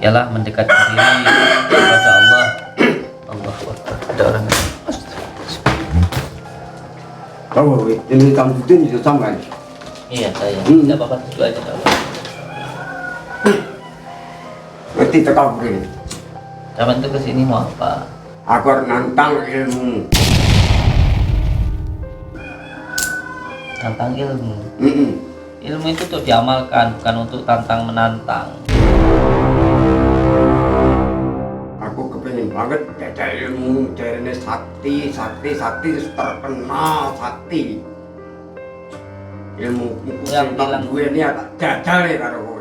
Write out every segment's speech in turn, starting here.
ialah mendekatkan diri kepada Allah. Allah ada orang. Oh, ini kamu itu sama kan? Iya saya. Tidak apa-apa itu aja. Ngerti tekak begini. Zaman itu kesini mau apa? Aku harus nantang ilmu. Tantang ilmu. Mm-mm. Ilmu itu untuk diamalkan, bukan untuk tantang menantang. Aku kepingin banget ada ilmu dari sakti terus terkenal sakti. Ilmu Yang bilang gue ini ada jajal ya karo gue.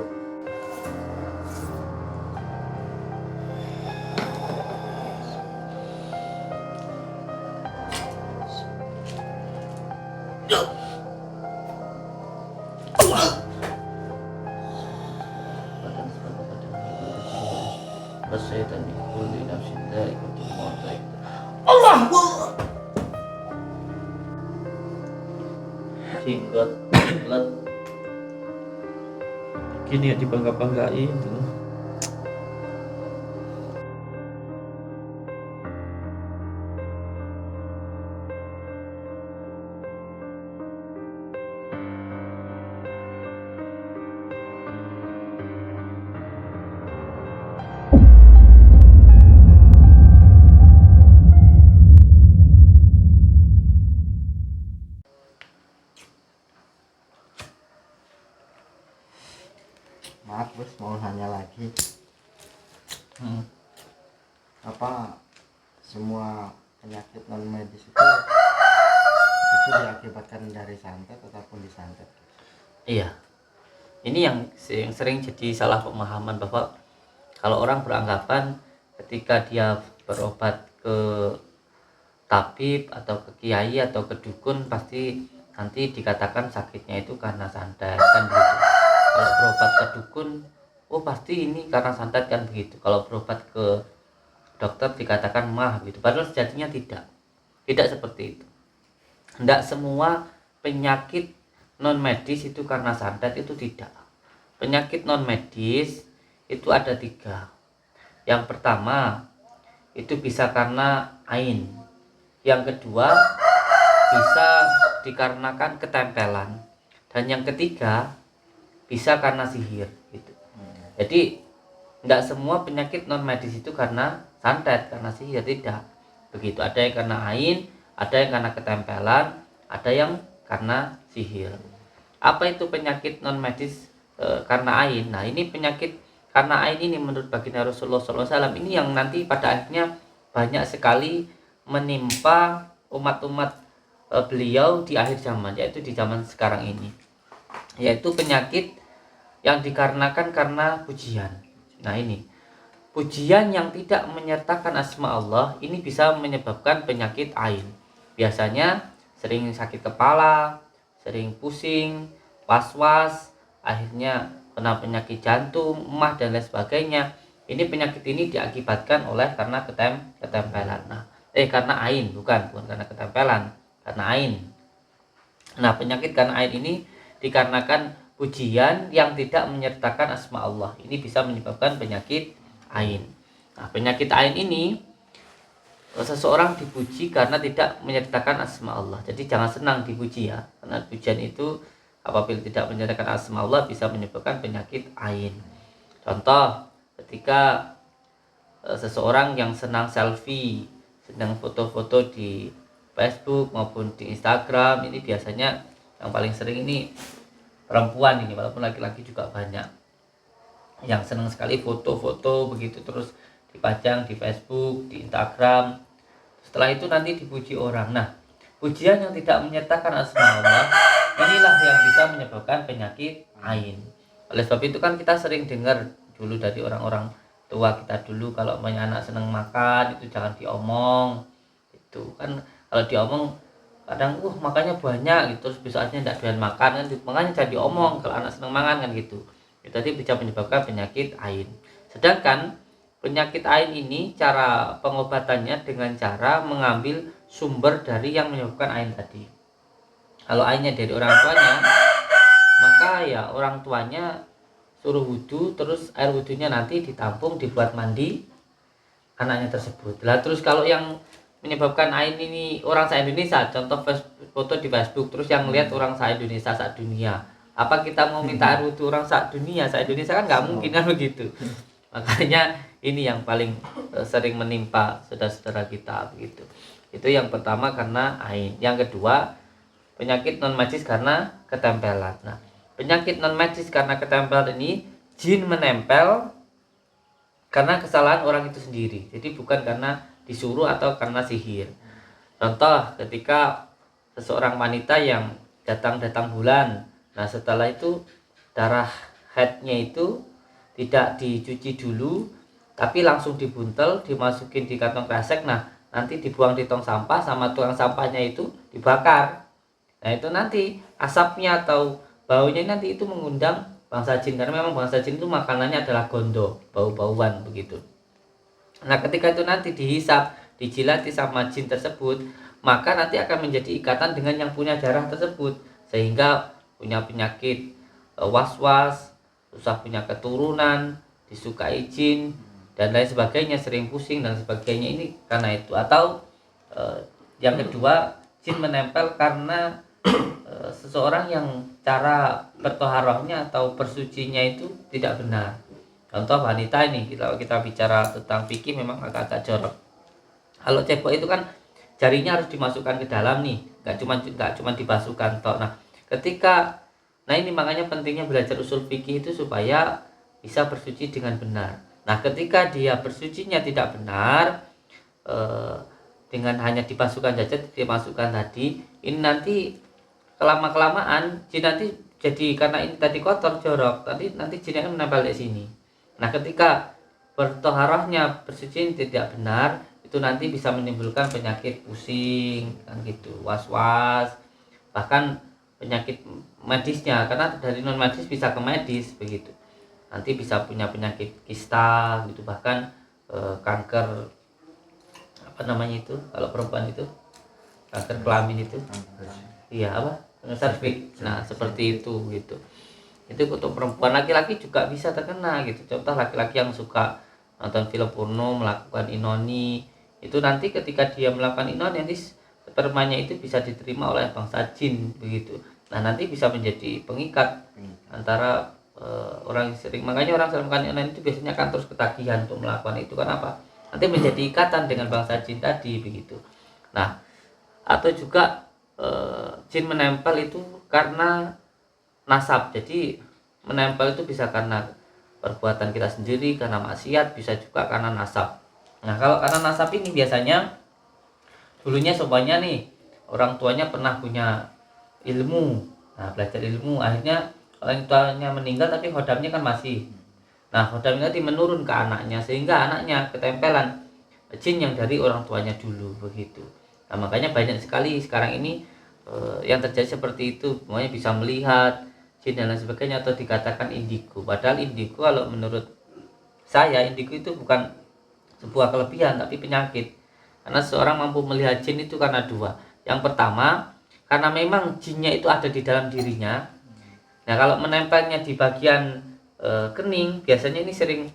Bersyaitan di kulli nafsin dha'iqatul maut. Allah. Jenggot, let. Gini ya dibangga-banggain tuh. Maaf bos, mau nanya lagi. Apa semua penyakit non medis itu diakibatkan dari santet ataupun disantet? Iya. Ini yang sering jadi salah pemahaman bahwa kalau orang beranggapan ketika dia berobat ke tabib atau ke kiai atau ke dukun pasti nanti dikatakan sakitnya itu karena santet kan begitu. Kalau berobat ke dukun, oh pasti ini karena santet kan begitu. Kalau berobat ke dokter dikatakan mah gitu. Padahal sejatinya tidak. Tidak seperti itu. Tidak semua penyakit non medis itu karena santet, itu tidak. Penyakit non medis itu ada 3. Yang pertama itu bisa karena ain. Yang kedua bisa dikarenakan ketempelan. Dan yang ketiga bisa karena sihir gitu. Jadi tidak semua penyakit non medis itu karena santet, karena sihir, tidak. Begitu, ada yang karena ain, ada yang karena ketempelan, ada yang karena sihir. Apa itu penyakit non medis karena ain? Nah, ini penyakit karena ain ini menurut baginda Rasulullah SAW ini yang nanti pada akhirnya banyak sekali menimpa umat-umat beliau di akhir zaman, yaitu di zaman sekarang ini. Yaitu penyakit yang dikarenakan karena pujian. Nah ini, pujian yang tidak menyertakan asma Allah ini bisa menyebabkan penyakit ain. Biasanya sering sakit kepala, sering pusing, was-was, akhirnya kena penyakit jantung, emah dan lain sebagainya. Ini penyakit ini diakibatkan oleh karena ketempelan. Nah, karena ain, bukan karena ketempelan, karena ain. Nah, penyakit karena ain ini dikarenakan pujian yang tidak menyertakan asma Allah. Ini bisa menyebabkan penyakit ain. Nah, penyakit ain ini seseorang dipuji karena tidak menyertakan asma Allah. Jadi jangan senang dipuji ya, karena pujian itu apabila tidak menyertakan asma Allah bisa menyebabkan penyakit ain. Contoh, ketika seseorang yang senang selfie, sedang foto-foto di Facebook maupun di Instagram, ini biasanya yang paling sering ini perempuan ini, walaupun laki-laki juga banyak yang senang sekali foto-foto begitu terus dipajang di Facebook, di Instagram. Setelah itu nanti dipuji orang. Nah, pujian yang tidak menyertakan asma Allah inilah yang bisa menyebabkan penyakit ain. Oleh sebab itu kan kita sering dengar dulu dari orang-orang tua kita dulu, kalau punya anak senang makan itu jangan diomong. Itu kan kalau diomong kadang makannya banyak gitu, terus besoknya tidak doyan makan kan, makanya jangan diomong kalau anak senang makan kan gitu. Itu tadi bisa menyebabkan penyakit ain. Sedangkan penyakit ain ini cara pengobatannya dengan cara mengambil sumber dari yang menyebabkan ain tadi. Kalau ainnya dari orang tuanya, maka ya orang tuanya suruh wudhu, terus air wudhunya nanti ditampung dibuat mandi anaknya tersebut. Lah terus kalau yang menyebabkan ain ini orang se-Indonesia, contoh foto di Facebook, terus yang lihat orang se-Indonesia se-dunia, apa kita mau minta air wudhu orang se-dunia? Se-Indonesia kan nggak mungkin kan begitu. Makanya ini yang paling sering menimpa saudara-saudara kita begitu. Itu yang pertama karena ain. Yang kedua, penyakit non medis karena ketempelan. Nah, penyakit non medis karena ketempelan ini jin menempel karena kesalahan orang itu sendiri. Jadi bukan karena disuruh atau karena sihir. Contoh ketika seseorang wanita yang datang bulan, nah setelah itu darah haidnya itu tidak dicuci dulu, tapi langsung dibuntel, dimasukin di kantong kresek. Nah nanti dibuang di tong sampah, sama tukang sampahnya itu dibakar. Nah itu nanti asapnya atau baunya nanti itu mengundang bangsa jin, karena memang bangsa jin itu makanannya adalah gondo, bau-bauan begitu. Nah ketika itu nanti dihisap, dijilati sama jin tersebut, maka nanti akan menjadi ikatan dengan yang punya darah tersebut, sehingga punya penyakit was-was, susah punya keturunan, disukai jin dan lain sebagainya, sering pusing dan sebagainya. Ini karena itu. Atau yang kedua, jin menempel karena seseorang yang cara bertoharohnya atau bersucinya itu tidak benar. Contoh wanita ini, kita bicara tentang fikih memang agak-agak jorok. Kalau cebok itu kan jarinya harus dimasukkan ke dalam nih, nggak cuma dibasuhkan toh. Nah ini makanya pentingnya belajar usul fikih itu supaya bisa bersuci dengan benar. Nah ketika dia bersucinya tidak benar, dengan hanya dibasuhkan saja, dimasukkan tadi, ini nanti kelamaan jin nanti jadi, karena ini tadi kotor jorok, nanti jinnya menempel di sini. Nah ketika bertoharohnya bersuci tidak benar, itu nanti bisa menimbulkan penyakit pusing kan gitu, was-was, bahkan penyakit medisnya, karena dari non medis bisa ke medis begitu. Nanti bisa punya penyakit kista gitu, bahkan kanker apa namanya itu kalau perempuan itu, kanker kelamin itu, iya apa, serviks. Nah seperti itu gitu. Itu untuk perempuan. Laki-laki juga bisa terkena gitu. Contoh laki-laki yang suka nonton film porno, melakukan inoni, itu nanti ketika dia melakukan inoni, nanti spermanya itu bisa diterima oleh bangsa jin begitu. Nah nanti bisa menjadi pengikat antara orang yang sering, makanya orang sering melakukan inoni itu biasanya akan terus ketagihan untuk melakukan itu. Kenapa? Nanti menjadi ikatan dengan bangsa jin tadi begitu. Nah atau juga jin menempel itu karena nasab. Jadi menempel itu bisa karena perbuatan kita sendiri, karena maksiat, bisa juga karena nasab. Nah kalau karena nasab ini biasanya dulunya semuanya nih orang tuanya pernah punya ilmu, nah belajar ilmu, akhirnya orang tuanya meninggal tapi khodamnya kan masih. Nah khodam nanti menurun ke anaknya, sehingga anaknya ketempelan jin yang dari orang tuanya dulu begitu. Nah makanya banyak sekali sekarang ini yang terjadi seperti itu, semuanya bisa melihat jin dan lain sebagainya, atau dikatakan indigo. Padahal indigo kalau menurut saya, indigo itu bukan sebuah kelebihan tapi penyakit. Karena seorang mampu melihat jin itu karena dua. Yang pertama, karena memang jinnya itu ada di dalam dirinya. Nah kalau menempelnya di bagian kening, biasanya ini sering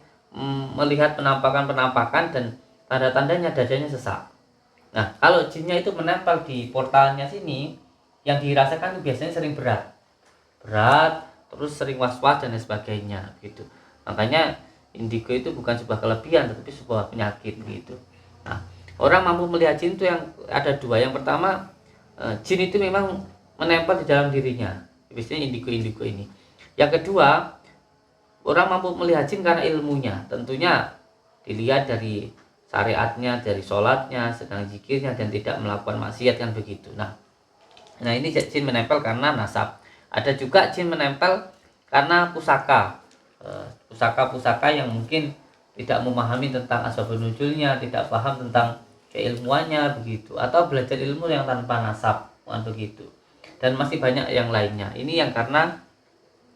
melihat penampakan-penampakan dan tanda-tandanya dadanya sesak. Nah kalau jinnya itu menempel di portalnya sini, yang dirasakan biasanya sering berat, terus sering was-was dan lain sebagainya gitu. Makanya indigo itu bukan sebuah kelebihan tetapi sebuah penyakit gitu. Nah orang mampu melihat jin itu yang ada dua. Yang pertama, jin itu memang menempel di dalam dirinya, biasanya indigo ini. Yang kedua, orang mampu melihat jin karena ilmunya. Tentunya dilihat dari syariatnya, dari sholatnya, sedang zikirnya, dan tidak melakukan maksiat kan begitu. Nah ini jin menempel karena nasab. Ada juga jin menempel karena pusaka, pusaka yang mungkin tidak memahami tentang asbabun nuzulnya, tidak paham tentang keilmuannya begitu, atau belajar ilmu yang tanpa nasab kan begitu. Dan masih banyak yang lainnya. Ini yang karena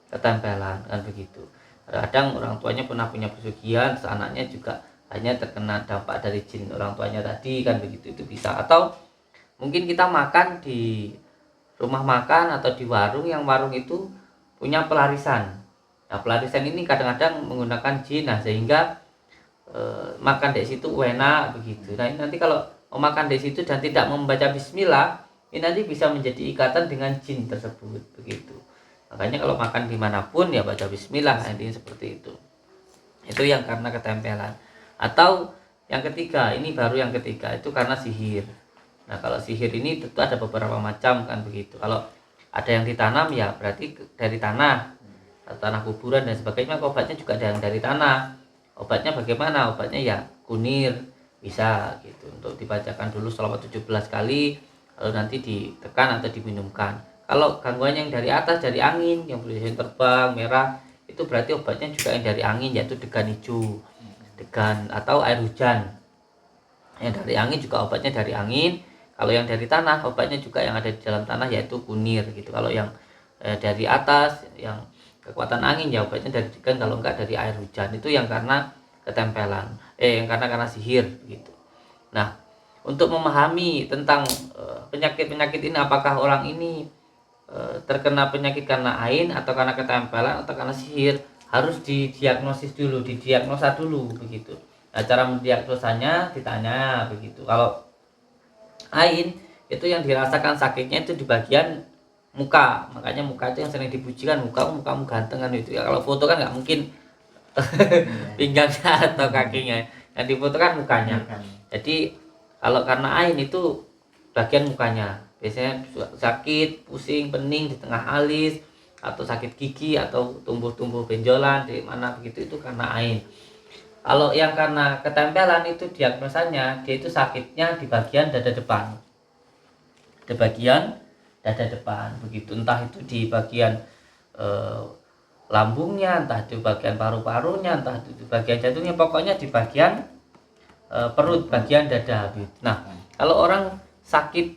ketempelan kan begitu. Kadang orang tuanya pernah punya pesugihan, anaknya juga hanya terkena dampak dari jin orang tuanya tadi kan begitu, itu bisa. Atau mungkin kita makan di rumah makan atau di warung, yang warung itu punya pelarisan. Nah, pelarisan ini kadang-kadang menggunakan jin, nah sehingga makan di situ enak begitu. Nah, ini nanti kalau mau makan di situ dan tidak membaca bismillah, ini nanti bisa menjadi ikatan dengan jin tersebut begitu. Makanya kalau makan dimanapun ya baca bismillah, intinya seperti itu. Itu yang karena ketempelan. Atau yang ketiga, ini baru yang ketiga, itu karena sihir. Nah, kalau sihir ini tentu ada beberapa macam kan begitu. Kalau ada yang ditanam ya berarti dari tanah, atau tanah kuburan dan sebagainya. Obatnya juga ada yang dari tanah. Obatnya bagaimana? Obatnya ya kunir bisa gitu, untuk dibacakan dulu selama 17 kali, lalu nanti ditekan atau diminumkan. Kalau gangguan yang dari atas, dari angin, yang boleh terbang merah, itu berarti obatnya juga yang dari angin, yaitu degan hijau, degan atau air hujan. Yang dari angin juga obatnya dari angin. Kalau yang dari tanah, obatnya juga yang ada di dalam tanah, yaitu kunir gitu. Kalau yang dari atas, yang kekuatan angin, ya obatnya dari degan, kalau enggak dari air hujan. Itu yang karena ketempelan, yang karena sihir gitu. Nah, untuk memahami tentang penyakit-penyakit ini, apakah orang ini terkena penyakit karena ain atau karena ketempelan atau karena sihir, harus didiagnosis dulu, didiagnosa dulu begitu. Nah, cara mendiagnosanya ditanya begitu. Kalau ain itu yang dirasakan sakitnya itu di bagian muka, makanya muka itu yang sering dipujikan, mukamu ganteng kan itu ya. Kalau foto kan nggak mungkin pinggangnya atau kakinya, yang difoto kan mukanya. Jadi kalau karena ain itu bagian mukanya, biasanya sakit, pusing, pening di tengah alis, atau sakit gigi, atau tumbuh-tumbuh benjolan di mana begitu, itu karena ain. Kalau yang karena ketempelan itu diagnosanya dia itu sakitnya di bagian dada depan, di bagian dada depan begitu, entah itu di bagian lambungnya, entah di bagian paru-parunya, entah di bagian jantungnya, pokoknya di bagian perut, bagian dada gitu. Nah, kalau orang sakit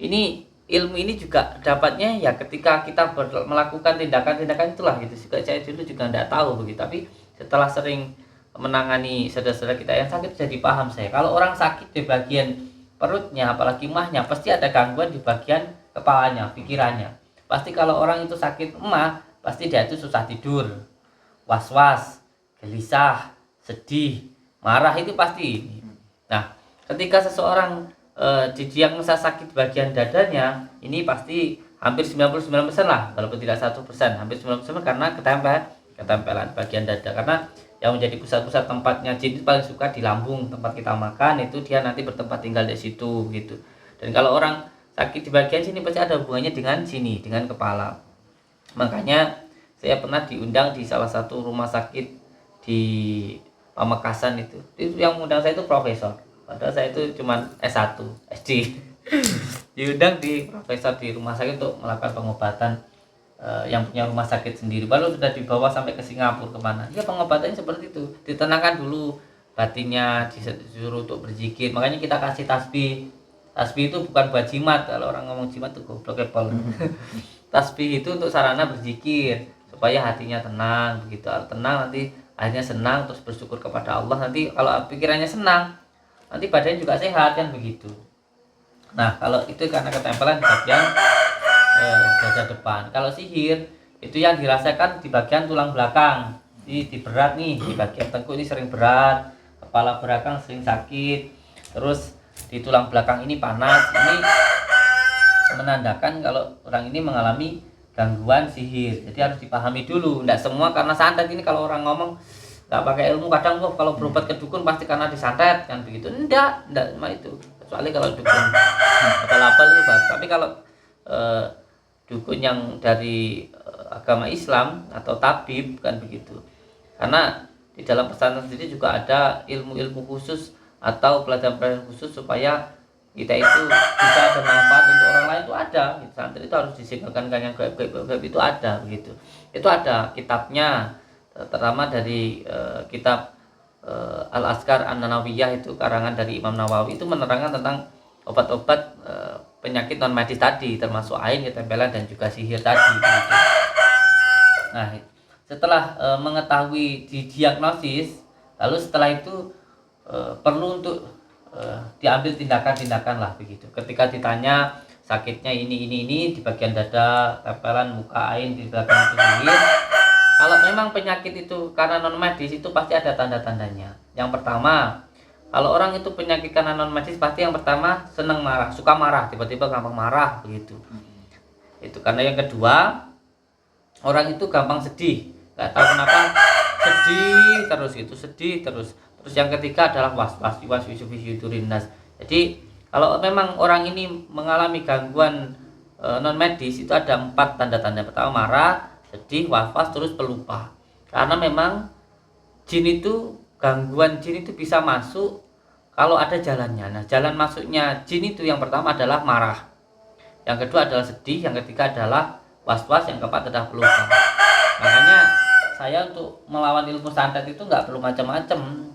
ini, ilmu ini juga dapatnya ya ketika kita melakukan tindakan-tindakan itulah gitu. Saya dulu juga tidak tahu begitu, tapi setelah sering menangani saudara-saudara kita yang sakit, jadi paham saya. Kalau orang sakit di bagian perutnya, apalagi emahnya, pasti ada gangguan di bagian kepalanya, pikirannya. Pasti kalau orang itu sakit emah, pasti dia itu susah tidur, was-was, gelisah, sedih, marah, itu pasti. Nah, ketika seseorang didiagnosa sakit bagian dadanya, ini pasti hampir 99% lah, walaupun tidak 1%, hampir 99% karena ketempelan bagian dada. Karena yang menjadi pusat-pusat tempatnya jin itu paling suka di lambung, tempat kita makan, itu dia nanti bertempat tinggal di situ gitu. Dan kalau orang sakit di bagian sini pasti ada hubungannya dengan sini, dengan kepala. Makanya saya pernah diundang di salah satu rumah sakit di Pamekasan itu yang undang saya itu profesor, padahal saya itu cuma S1 SD. Diundang di profesor di rumah sakit untuk melakukan pengobatan, yang punya rumah sakit sendiri, baru sudah dibawa sampai ke Singapura kemana ya. Pengobatannya seperti itu, ditenangkan dulu batinnya, disuruh untuk berzikir. Makanya kita kasih tasbih. Tasbih itu bukan buat jimat, kalau orang ngomong jimat tuh goblok kepol. Tasbih itu untuk sarana berzikir supaya hatinya tenang begitu. Tenang, nanti akhirnya senang, terus bersyukur kepada Allah. Nanti kalau pikirannya senang, nanti badannya juga sehat kan begitu. Nah, kalau itu karena ketempelan di bagian dada depan. Kalau sihir itu yang dirasakan di bagian tulang belakang. Di berat nih, di bagian tengkuk ini sering berat, kepala belakang sering sakit, terus di tulang belakang ini panas. Ini menandakan kalau orang ini mengalami gangguan sihir. Jadi harus dipahami dulu. Tidak semua karena santet. Ini kalau orang ngomong nggak pakai ilmu, kadang kalau berobat ke dukun pasti karena disantet kan begitu. Enggak cuma itu. Kecuali kalau dukun apal-apal itu baru. Tapi kalau dukun yang dari agama Islam atau tabib kan begitu. Karena di dalam pesantren sendiri juga ada ilmu-ilmu khusus atau pelajaran-pelajaran khusus supaya kita itu bisa bermanfaat untuk orang lain, itu ada. Santri itu harus disinggalkan yang gaib-gaib itu ada begitu. Itu ada kitabnya, terutama dari kitab Al-Azkar An-Nanawiyah, itu karangan dari Imam Nawawi, itu menerangkan tentang obat-obat penyakit non medis tadi, termasuk ain, ketempelan, dan juga sihir tadi begitu. Nah, setelah mengetahui didiagnosis, lalu setelah itu perlu untuk diambil tindakan-tindakan lah begitu. Ketika ditanya sakitnya ini di bagian dada, tempelan, muka, ain di bagian itu sihir. Kalau memang penyakit itu karena non medis itu pasti ada tanda-tandanya. Yang pertama, kalau orang itu penyakit karena non medis pasti yang pertama senang marah, suka marah, tiba-tiba gampang marah begitu. Itu karena yang kedua, orang itu gampang sedih, nggak tahu kenapa sedih terus gitu, sedih terus. Terus yang ketiga adalah was-was, was-was. Jadi kalau memang orang ini mengalami gangguan non medis itu ada 4 tanda-tanda. Pertama marah, sedih, was-was, terus pelupa. Karena memang jin itu, gangguan jin itu bisa masuk kalau ada jalannya. Nah, jalan masuknya jin itu yang pertama adalah marah, yang kedua adalah sedih, yang ketiga adalah was-was, yang keempat adalah pelupa. Makanya saya untuk melawan ilmu santet itu nggak perlu macam-macam.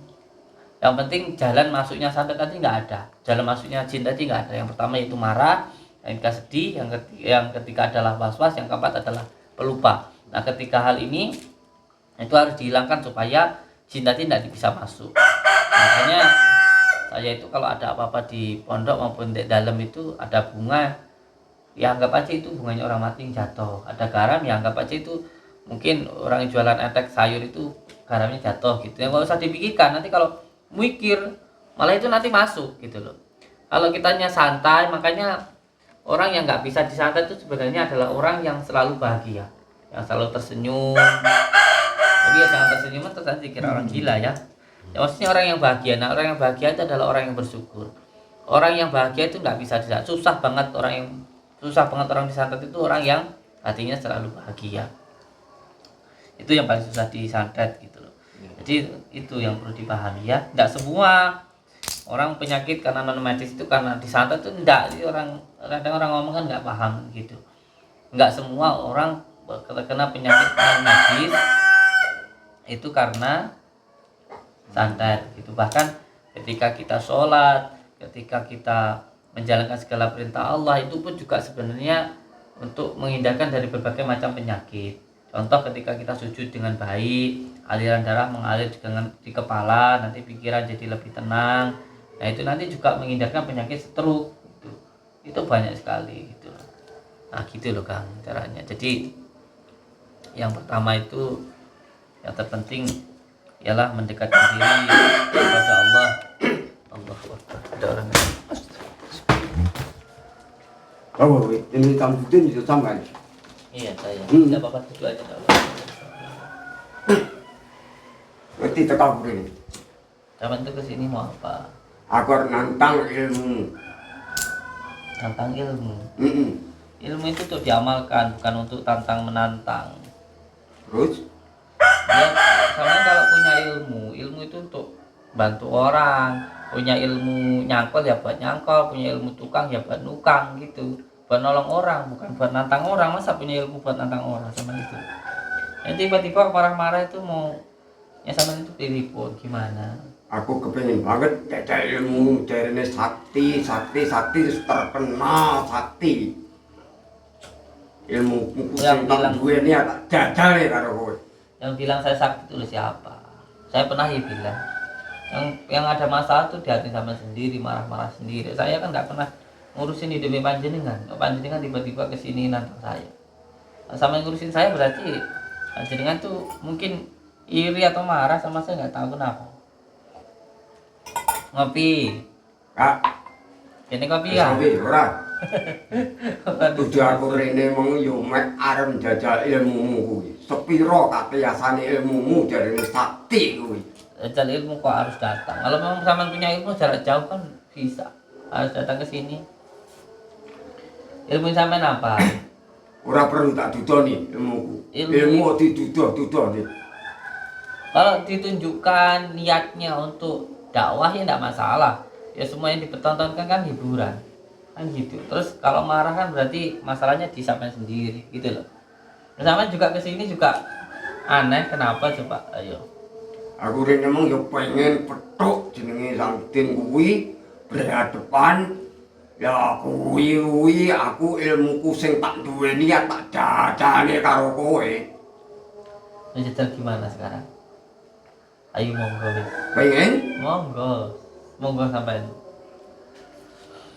Yang penting jalan masuknya santet tadi nggak ada, jalan masuknya jin tadi nggak ada. Yang pertama itu marah, yang ketiga sedih, yang ketiga adalah was-was, yang keempat adalah pelupa. Nah, ketika hal ini itu harus dihilangkan supaya jin tadi tidak bisa masuk. Makanya saya itu kalau ada apa-apa di pondok maupun di dalam itu ada bunga, ya anggap aja itu bunganya orang mati yang jatuh. Ada garam, ya anggap aja itu mungkin orang yang jualan etek sayur itu garamnya jatuh gitu. Yang nggak usah dipikirkan, nanti kalau mikir malah itu nanti masuk gitu loh. Kalau kitanya santai, makanya orang yang nggak bisa disantet itu sebenarnya adalah orang yang selalu bahagia, yang selalu tersenyum. Tapi ya jangan tersenyum terus nanti dikira orang gila ya. Ya maksudnya orang yang bahagia. Nah, orang yang bahagia itu adalah orang yang bersyukur. Orang yang bahagia itu nggak bisa disantet. Susah banget orang disantet itu orang yang hatinya selalu bahagia. Itu yang paling susah disantet gitu loh. Jadi itu yang perlu dipahami ya. Tidak semua orang penyakit karena non medis itu karena disantet itu enggak. Jadi kadang orang ngomong kan nggak paham gitu. Enggak semua orang terkena penyakit non medis itu karena santet gitu. Bahkan ketika kita sholat, ketika kita menjalankan segala perintah Allah, itu pun juga sebenarnya untuk menghindarkan dari berbagai macam penyakit. Contoh ketika kita sujud dengan baik, aliran darah mengalir di kepala, nanti pikiran jadi lebih tenang. Nah, itu nanti juga menghindarkan penyakit stroke gitu. Itu banyak sekali gitu. Nah, gitu loh Kang caranya. Jadi yang pertama itu yang terpenting ialah mendekatkan diri kepada Allah. Allah ada orang yang ini tambutin itu sama aja. iya saya tidak apa-apa itu aja Allah. Ngerti tekak ini. Zaman itu kesini mau apa? Aku harus nantang ilmu. Tantang ilmu. Mm-mm. Ilmu itu untuk diamalkan, bukan untuk tantang menantang. Terus? Ya, soalnya kalau punya ilmu itu untuk bantu orang. Punya ilmu nyangkol ya buat nyangkol, punya ilmu tukang ya buat nukang gitu. Buat nolong orang, bukan buat nantang orang. Masa punya ilmu buat nantang orang sama itu? Yang tiba-tiba marah-marah itu mau ya sama itu telepon gimana? Aku kepengen banget ada ilmu dari sakti terkenal sakti. Ilmu Yang sing bilang tak duwe ini tak jajal karo kowe. yang bilang saya sakti itu siapa? Saya pernah ya bilang yang ada masalah tuh di hati sama sendiri, marah-marah sendiri. Saya kan nggak pernah ngurusin hidupnya panjenengan. Panjenengan tiba-tiba kesini nantang saya. Sama yang ngurusin saya berarti panjenengan tuh mungkin iri atau marah sama saya, nggak tahu kenapa. Ngopi. Kak, Ini kopi ya. sampe ora. Tujuh aku rene mong yo mek arep jajal ilmumu kuwi. Sepiro katiyasane ilmumu dari sakti kuwi. Jajal ilmu kok harus datang. Kalau memang sama punya ilmu jarak jauh kan bisa. Harus datang ke sini. Ilmu sampean apa? Ora perlu tak dudoni ilmuku. Ilmu diduduh-duduh. Kalau ditunjukkan niatnya untuk dakwah ya enggak masalah. Ya semua yang dipertontonkan kan hiburan. Kan gitu. Terus kalau marah kan berarti masalahnya di sampean sendiri gitu loh. Sama juga ke sini juga aneh, kenapa coba? Ayo. Aku rene mong yo pengen petuk jenenge Samtin kuwi berhadapan. Ya kuwi aku ilmuku sing tak duweni ya tak jajane karo kowe. Menjajal gimana sekarang? Ayo monggo wis. Pengen? Monggo sampean.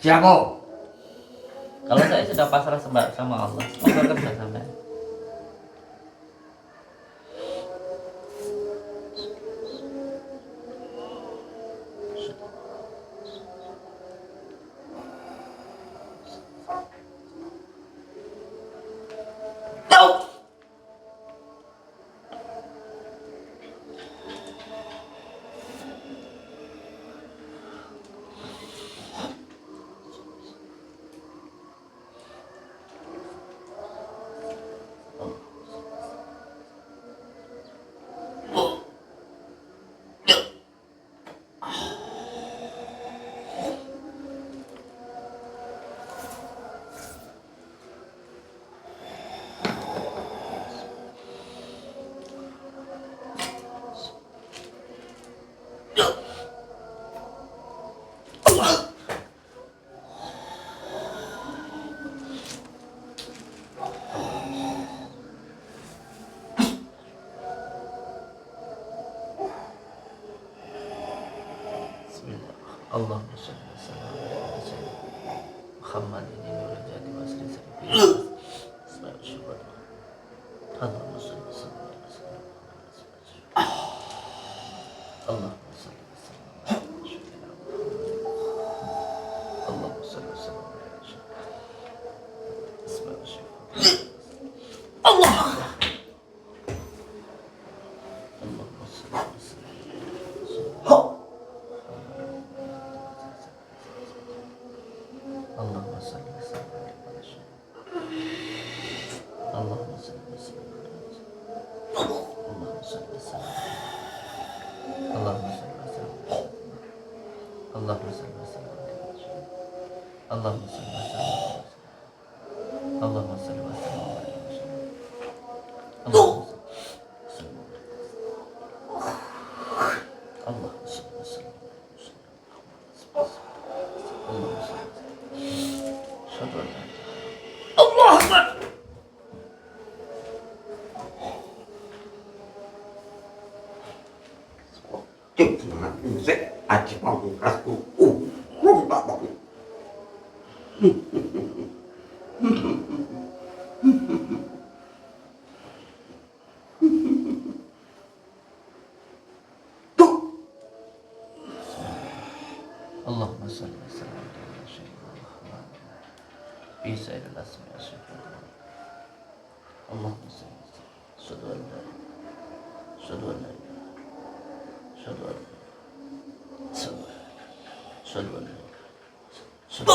Siapa? Kalau saya sudah pasrah sama Allah, monggo kerja sampean. Bismillah. Allahumma shalli wa sallim ala sayyidina Muhammadin nuril jadi wa asri sarifi asma wa syukur. Allahumma shalli wa sallim ala sayyidina Allahumma shalli wa sallim ala sayyidina Allahumma shalli wa sallim ala sayyidina asma wa syukur. Allahumma shalli wa sallim Allahumma salli wa sallim ala sayyidina Allahumma salli wa sallim Allahumma salli wa sallim Allahumma salli wa sallim Allahumma salli wa sallim Allahumma salli wa sallim Allahumma salli wa sallim Allahumma salli wa sallim Allahumma salli Allahumma Cuk semangat musik aji pamungkasku. Tak bang. Tuh. Allahumma salli wa sallim ala sayyidina Muhammad bi sayyidil asma wa sifat. Allahumma salli wa sallim. Asyhadu an la ilaha asyhadu an la ilaha asyhadu an asyhadu an la ilaha Allah.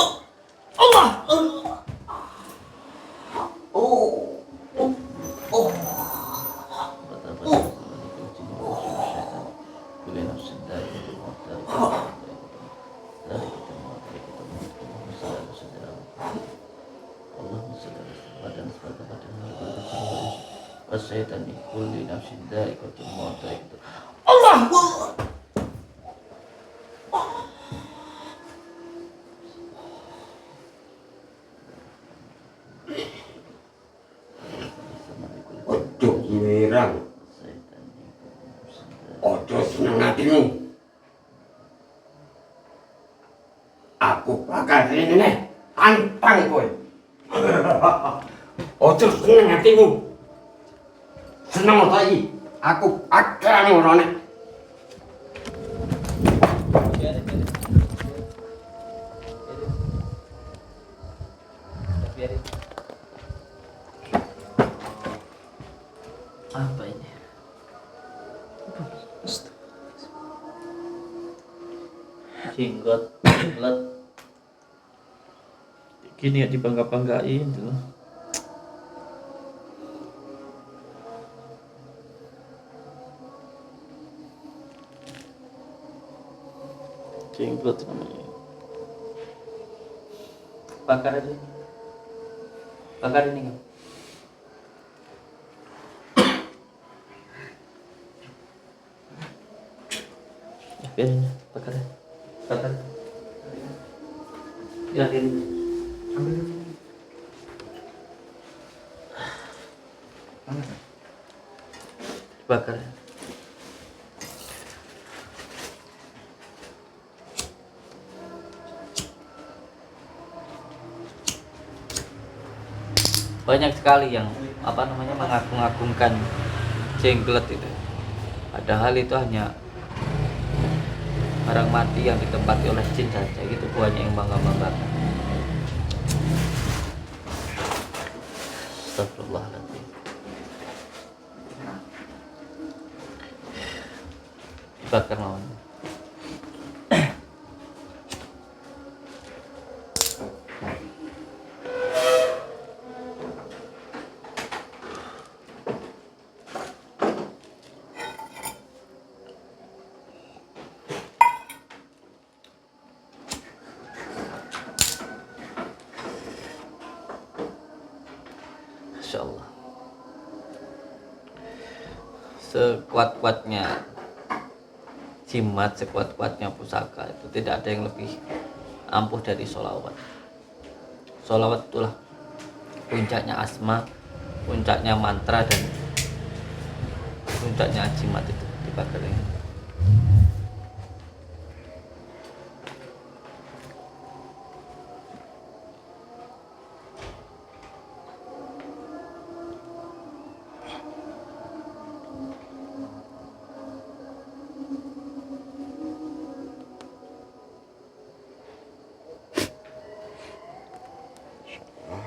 Wasyaitan kulli nafsin dha'iqatul maut. Allah. Ojo mirang. Ojo seneng hatimu. Aku bakal ini tantang kowe. Ojo seneng hatimu. Seneng lagi. Aku akan ngorone. Apa ini? Jenggot, let. Gini ya dibangga-banggain tuh. Jenggot namanya. Bakar aja. Bakar ini kan. Biarin, bakar. Bakar. Biarin. Ambil dulu. Bakar. Banyak sekali yang mengagung-agungkan jenggot itu, padahal itu hanya barang mati yang ditempati oleh jin saja. Gitu banyak yang bangga-banggakan. Astagfirullahaladzim. Dibakar lawan. Masya Allah, sekuat-kuatnya jimat, sekuat-kuatnya pusaka, itu tidak ada yang lebih ampuh dari sholawat. Sholawat itulah puncaknya asma, puncaknya mantra, dan puncaknya jimat itu dibakar ini.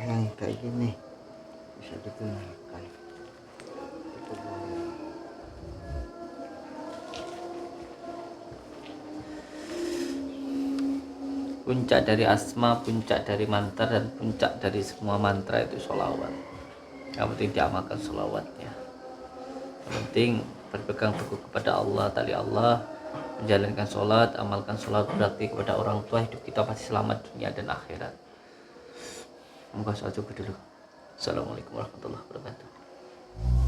Yang kayak gini bisa digunakan. Itu boleh. Puncak dari asma, puncak dari mantra, dan puncak dari semua mantra itu sholawat. Yang penting diamalkan sholawatnya. Yang penting berpegang teguh kepada Allah, tali Allah, menjalankan sholat, amalkan sholat, berbakti kepada orang tua, hidup kita pasti selamat dunia dan akhirat. Semoga sholat cukup dulu. Assalamualaikum warahmatullahi wabarakatuh.